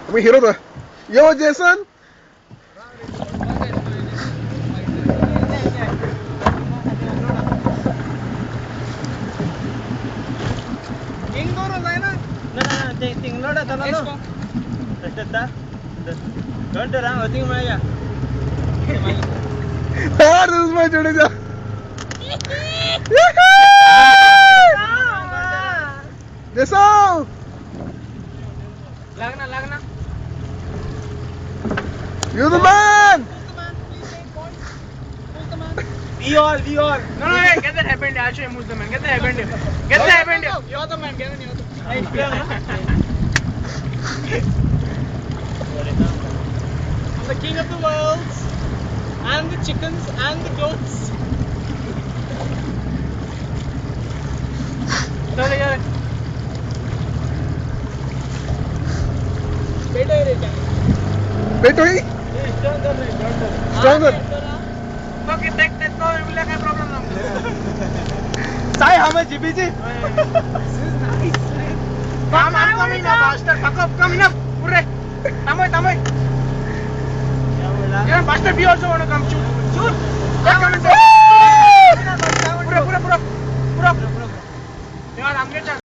Kami hero to. Yo, Jason. Ah, this is my Jadeja. Jason. Lagna. You the man. We all. No, get that happened. I'll show you who's the man. Get the happened. You're the man. Get the I'm the king of the world, and the chickens, and the goats. Sorry. Wait, wait. Stronger. Okay, take that. No, we will have a problem now. Sai, how much GBG? This is nice. I'm coming now, bastard. Fuck up, come enough. Hurray. Tamoy. Yeah, bastard, we also want to come. Shoot. Let's come inside. Pura. Yeah, I'm getting